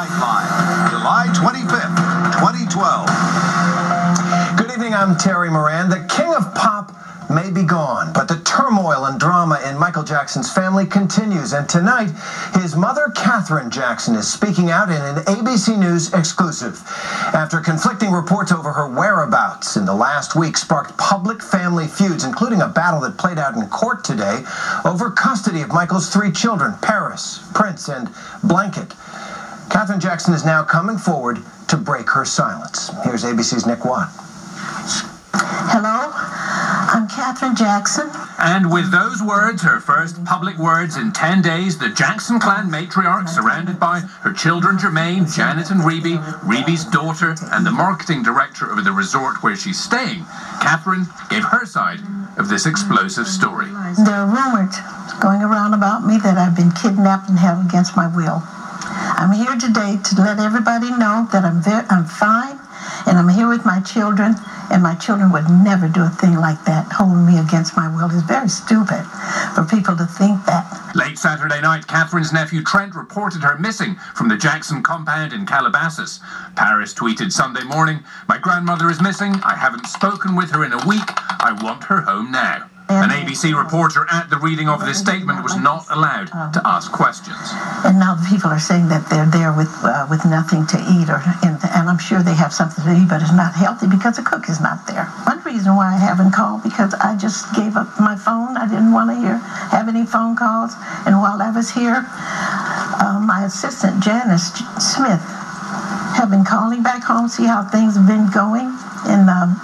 Live, July 25th, 2012. Good evening, I'm Terry Moran. The king of pop may be gone, but the turmoil and drama in Michael Jackson's family continues. And tonight, his mother, Catherine Jackson, is speaking out in an ABC News exclusive. After conflicting reports over her whereabouts in the last week sparked public family feuds, including a battle that played out in court today over custody of Michael's 3 children, Paris, Prince, and Blanket. Catherine Jackson is now coming forward to break her silence. Here's ABC's Nick Watt. Hello, I'm Catherine Jackson. And with those words, her first public words in 10 days, the Jackson clan matriarch, surrounded by her children Jermaine, Janet and Rebe, Rebe's daughter, and the marketing director of the resort where she's staying, Catherine gave her side of this explosive story. There are rumors going around about me that I've been kidnapped and held against my will. I'm here today to let everybody know that I'm fine, and I'm here with my children, and my children would never do a thing like that, holding me against my will. It's very stupid for people to think that. Late Saturday night, Catherine's nephew Trent reported her missing from the Jackson compound in Calabasas. Paris tweeted Sunday morning, "My grandmother is missing. I haven't spoken with her in a week. I want her home now." An ABC reporter at the reading of this statement was not allowed to ask questions. And now the people are saying that they're there with nothing to eat, and I'm sure they have something to eat, but it's not healthy because the cook is not there. One reason why I haven't called, because I just gave up my phone. I didn't want to have any phone calls. And while I was here, my assistant, Janice Smith, have been calling back home, see how things have been going, and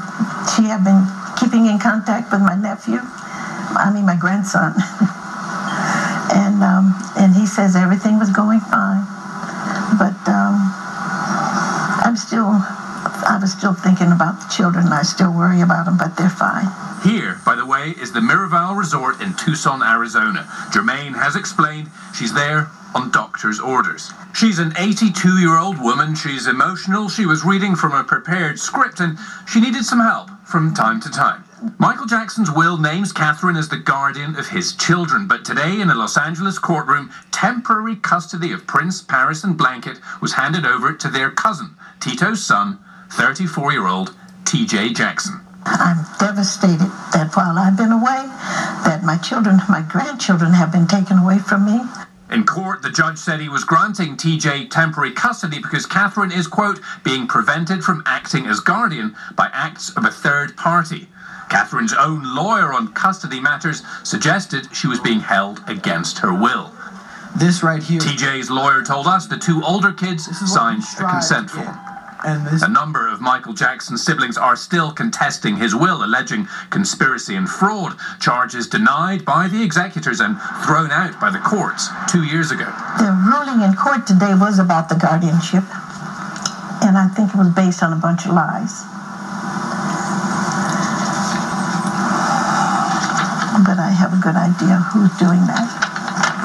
she have been keeping in contact with my nephew, my grandson. And he says everything was going fine. But I was still thinking about the children. I still worry about them, but they're fine. Here, by the way, is the Miraval Resort in Tucson, Arizona. Jermaine has explained she's there on doctor's orders. She's an 82-year-old woman. She's emotional. She was reading from a prepared script, and she needed some help from time to time. Michael Jackson's will names Catherine as the guardian of his children, but today in a Los Angeles courtroom, temporary custody of Prince, Paris, and Blanket was handed over to their cousin, Tito's son, 34-year-old TJ Jackson. I'm devastated that while I've been away, that my grandchildren have been taken away from me. In court, the judge said he was granting TJ temporary custody because Catherine is, quote, being prevented from acting as guardian by acts of a third party. Catherine's own lawyer on custody matters suggested she was being held against her will. This right here. TJ's lawyer told us the 2 older kids signed a consent form. A number of Michael Jackson's siblings are still contesting his will, alleging conspiracy and fraud, charges denied by the executors and thrown out by the courts 2 years ago. The ruling in court today was about the guardianship, and I think it was based on a bunch of lies. But I have a good idea who's doing that,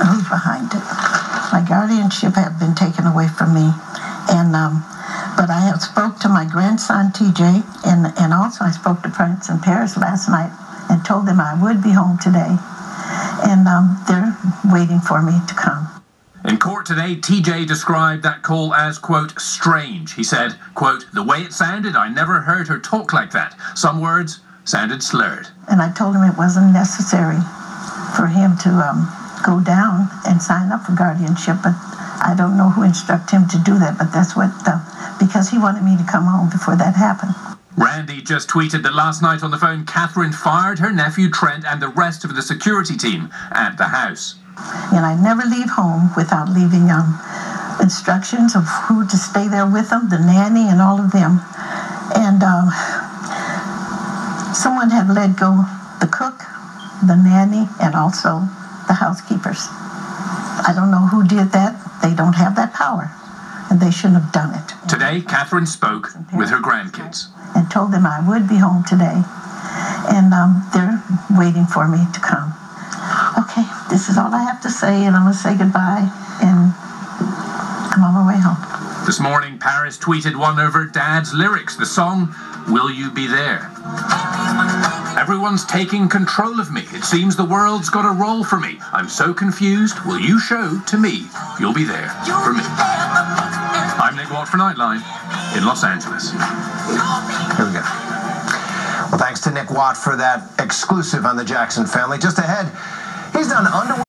who's behind it. My guardianship have been taken away from me, but I have spoke to my grandson, TJ, and also I spoke to Prince and Paris last night and told them I would be home today. And they're waiting for me to come. In court today, TJ described that call as, quote, strange. He said, quote, the way it sounded, I never heard her talk like that. Some words sounded slurred. And I told him it wasn't necessary for him to go down and sign up for guardianship, but I don't know who instructed him to do that, but that's what, because he wanted me to come home before that happened. Randy just tweeted that last night on the phone, Catherine fired her nephew Trent and the rest of the security team at the house. And I never leave home without leaving instructions of who to stay there with them, the nanny and all of them. And someone had let go the cook, the nanny, and also the housekeepers. I don't know who did that. They don't have that power, and they shouldn't have done it. Today, Catherine spoke with her grandkids. And told them I would be home today, and they're waiting for me to come. Okay, this is all I have to say, and I'm going to say goodbye, and I'm on my way home. This morning, Paris tweeted one of her dad's lyrics, the song, Will You Be There? Everyone's taking control of me. It seems the world's got a role for me. I'm so confused. Will you show to me you'll be there for me? Watt for Nightline in Los Angeles. Here we go. Well, thanks to Nick Watt for that exclusive on the Jackson family. Just ahead, he's done underwear.